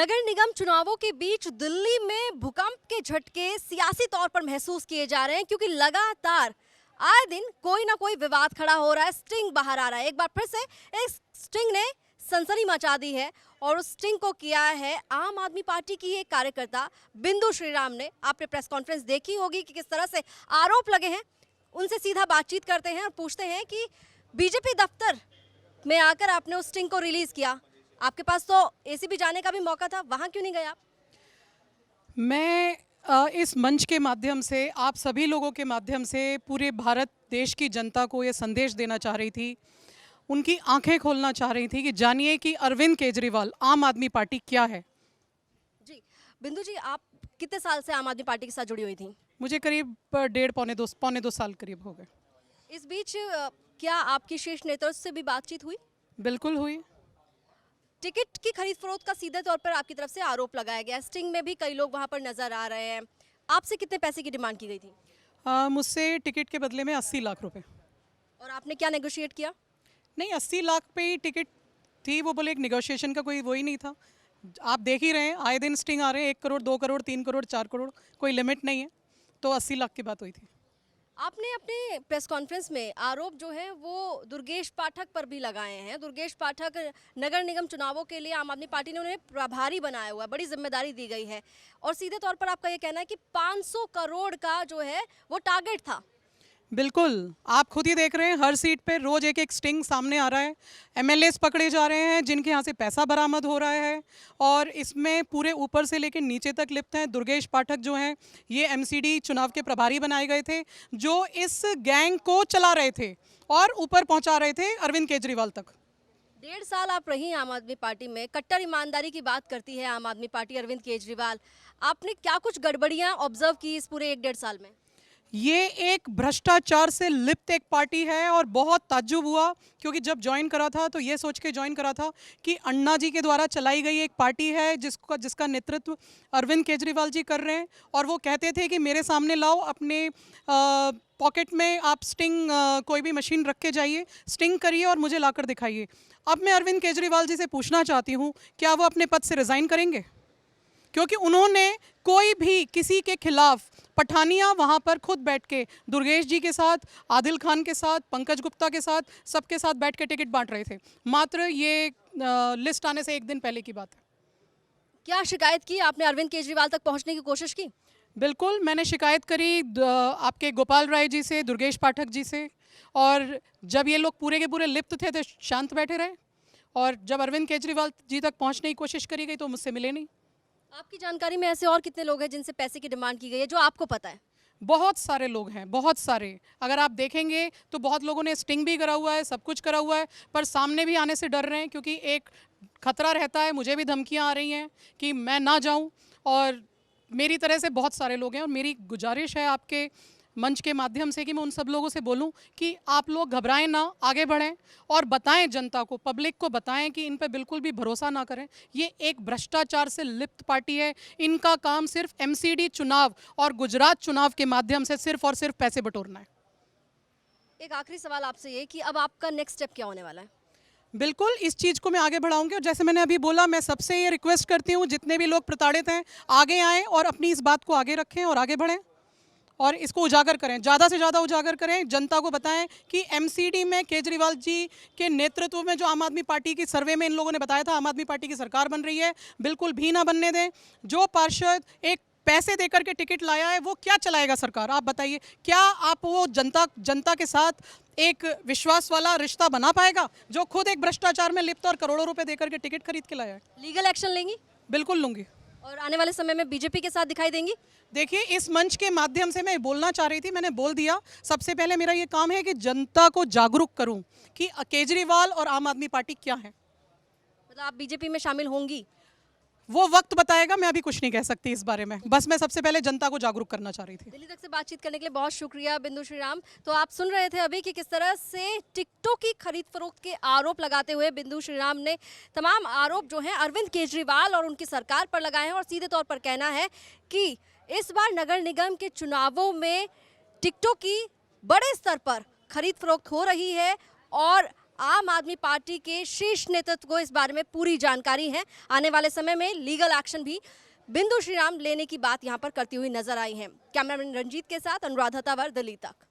नगर निगम चुनावों के बीच दिल्ली में भूकंप के झटके सियासी तौर पर महसूस किए जा रहे हैं क्योंकि लगातार आए दिन कोई ना कोई विवाद खड़ा हो रहा है। स्टिंग बाहर आ रहा है। एक बार फिर से इस स्टिंग ने सनसनी मचा दी है और उस स्टिंग को किया है आम आदमी पार्टी की एक कार्यकर्ता बिंदु श्रीराम ने। आपने प्रेस कॉन्फ्रेंस देखी होगी कि किस तरह से आरोप लगे हैं। उनसे सीधा बातचीत करते हैं और पूछते हैं कि बीजेपी दफ्तर में आकर आपने उस स्टिंग को रिलीज किया, आपके पास तो एसीबी जाने का भी मौका था, वहां क्यों नहीं गए आप? मैं इस मंच के माध्यम से आप सभी लोगों के माध्यम से पूरे भारत देश की जनता को ये संदेश देना चाह रही थी, उनकी आंखें खोलना चाह रही थी कि जानिए कि अरविंद केजरीवाल आम आदमी पार्टी क्या है। जी बिंदु जी, आप कितने साल से आम आदमी पार्टी के साथ जुड़ी हुई थी? मुझे करीब डेढ़ पौने दो साल करीब हो गए। इस बीच क्या आपकी शीर्ष नेतृत्व से भी बातचीत हुई? बिल्कुल हुई। टिकट की खरीद फरोख्त का सीधे तौर पर आपकी तरफ से आरोप लगाया गया। स्टिंग में भी कई लोग वहां पर नजर आ रहे हैं। आपसे कितने पैसे की डिमांड की गई थी? मुझसे टिकट के बदले में 80 लाख रुपए। और आपने क्या नेगोशिएट किया? नहीं, 80 लाख पे ही टिकट थी। वो बोले एक नेगोशिएशन का कोई वो ही नहीं था। आप देख ही रहे हैं, आए दिन स्टिंग आ रहे हैं, 1 करोड़ 2 करोड़ 3 करोड़ 4 करोड़, कोई लिमिट नहीं है। तो 80 लाख की बात हुई थी। आपने अपने प्रेस कॉन्फ्रेंस में आरोप जो है वो दुर्गेश पाठक पर भी लगाए हैं। दुर्गेश पाठक नगर निगम चुनावों के लिए आम आदमी पार्टी ने उन्हें प्रभारी बनाया हुआ है, बड़ी जिम्मेदारी दी गई है और सीधे तौर पर आपका ये कहना है कि 500 करोड़ का जो है वो टारगेट था। बिल्कुल, आप खुद ही देख रहे हैं, हर सीट पे रोज एक एक स्टिंग सामने आ रहा है। एमएलएस पकड़े जा रहे हैं जिनके यहाँ से पैसा बरामद हो रहा है और इसमें पूरे ऊपर से लेकर नीचे तक लिप्त हैं। दुर्गेश पाठक जो हैं, ये एमसीडी चुनाव के प्रभारी बनाए गए थे, जो इस गैंग को चला रहे थे और ऊपर पहुंचा रहे थे अरविंद केजरीवाल तक। 1.5 साल आप रही आम आदमी पार्टी में, कट्टर ईमानदारी की बात करती है आम आदमी पार्टी, अरविंद केजरीवाल। आपने क्या कुछ गड़बड़ियां ऑब्जर्व की इस पूरे 1.5 साल में? ये एक भ्रष्टाचार से लिप्त एक पार्टी है और बहुत ताज्जुब हुआ क्योंकि जब ज्वाइन करा था तो ये सोच के ज्वाइन करा था कि अन्ना जी के द्वारा चलाई गई एक पार्टी है जिसका नेतृत्व अरविंद केजरीवाल जी कर रहे हैं और वो कहते थे कि मेरे सामने लाओ, अपने पॉकेट में आप स्टिंग कोई भी मशीन रख के जाइए, स्टिंग करिए और मुझे लाकर दिखाइए। अब मैं अरविंद केजरीवाल जी से पूछना चाहती हूँ, क्या वो अपने पद से रिज़ाइन करेंगे? क्योंकि उन्होंने कोई भी किसी के खिलाफ पठानिया वहाँ पर खुद बैठ के दुर्गेश जी के साथ, आदिल खान के साथ, पंकज गुप्ता के साथ, सबके साथ बैठ के टिकट बांट रहे थे। मात्र ये लिस्ट आने से एक दिन पहले की बात है। क्या शिकायत की आपने? अरविंद केजरीवाल तक पहुंचने की कोशिश की? बिल्कुल, मैंने शिकायत करी आपके गोपाल राय जी से, दुर्गेश पाठक जी से, और जब ये लोग पूरे के पूरे लिप्त थे तो शांत बैठे रहे और जब अरविंद केजरीवाल जी तक पहुँचने की कोशिश करी गई तो मुझसे मिले नहीं। आपकी जानकारी में ऐसे और कितने लोग हैं जिनसे पैसे की डिमांड की गई है जो आपको पता है? बहुत सारे लोग हैं, बहुत सारे। अगर आप देखेंगे तो बहुत लोगों ने स्टिंग भी करा हुआ है, सब कुछ करा हुआ है, पर सामने भी आने से डर रहे हैं क्योंकि एक खतरा रहता है। मुझे भी धमकियां आ रही हैं कि मैं ना जाऊं और मेरी तरह से बहुत सारे लोग हैं और मेरी गुजारिश है आपके मंच के माध्यम से कि मैं उन सब लोगों से बोलूं कि आप लोग घबराएं ना, आगे बढ़ें और बताएं जनता को, पब्लिक को बताएं कि इन पे बिल्कुल भी भरोसा ना करें। ये एक भ्रष्टाचार से लिप्त पार्टी है। इनका काम सिर्फ एमसीडी चुनाव और गुजरात चुनाव के माध्यम से सिर्फ और सिर्फ पैसे बटोरना है। एक आखिरी सवाल आपसे ये कि अब आपका नेक्स्ट स्टेप क्या होने वाला है? बिल्कुल, इस चीज़ को मैं आगे बढ़ाऊंगी और जैसे मैंने अभी बोला, मैं सबसे ये रिक्वेस्ट करती हूँ, जितने भी लोग प्रताड़ित हैं आगे आएँ और अपनी इस बात को आगे रखें और आगे बढ़ें और इसको उजागर करें, ज़्यादा से ज़्यादा उजागर करें। जनता को बताएं कि एमसीडी में केजरीवाल जी के नेतृत्व में जो आम आदमी पार्टी की सर्वे में इन लोगों ने बताया था आम आदमी पार्टी की सरकार बन रही है, बिल्कुल भी ना बनने दें। जो पार्षद एक पैसे देकर के टिकट लाया है वो क्या चलाएगा सरकार? आप बताइए, क्या आप वो जनता के साथ एक विश्वास वाला रिश्ता बना पाएगा जो खुद एक भ्रष्टाचार में लिप्त और करोड़ों रुपए देकर के टिकट खरीद के लाया है? लीगल एक्शन लेंगी? बिल्कुल लूंगी। और आने वाले समय में बीजेपी के साथ दिखाई देंगी? देखिए, इस मंच के माध्यम से मैं बोलना चाह रही थी, मैंने बोल दिया। सबसे पहले मेरा ये काम है कि जनता को जागरूक करूं कि केजरीवाल और आम आदमी पार्टी क्या है। मतलब आप बीजेपी में शामिल होंगी? वो वक्त बताएगा, मैं अभी कुछ नहीं कह सकती इस बारे में। बस मैं सबसे पहले जनता को जागरूक करना चाह रही थी। दिल्ली तक से बातचीत करने के लिए बहुत शुक्रिया बिंदु श्रीराम। तो आप सुन रहे थे अभी कि किस तरह से टिकटों की खरीद फरोख्त के आरोप लगाते हुए बिंदु श्रीराम ने तमाम आरोप जो हैं अरविंद केजरीवाल और उनकी सरकार पर लगाए हैं और सीधे तौर पर कहना है कि इस बार नगर निगम के चुनावों में टिकटों की बड़े स्तर पर खरीद फरोख्त हो रही है और आम आदमी पार्टी के शीर्ष नेतृत्व को इस बारे में पूरी जानकारी है। आने वाले समय में लीगल एक्शन भी बिंदु श्रीराम लेने की बात यहां पर करती हुई नजर आई है। कैमरामैन रंजीत के साथ अनुराधा तावर, दिल्ली तक।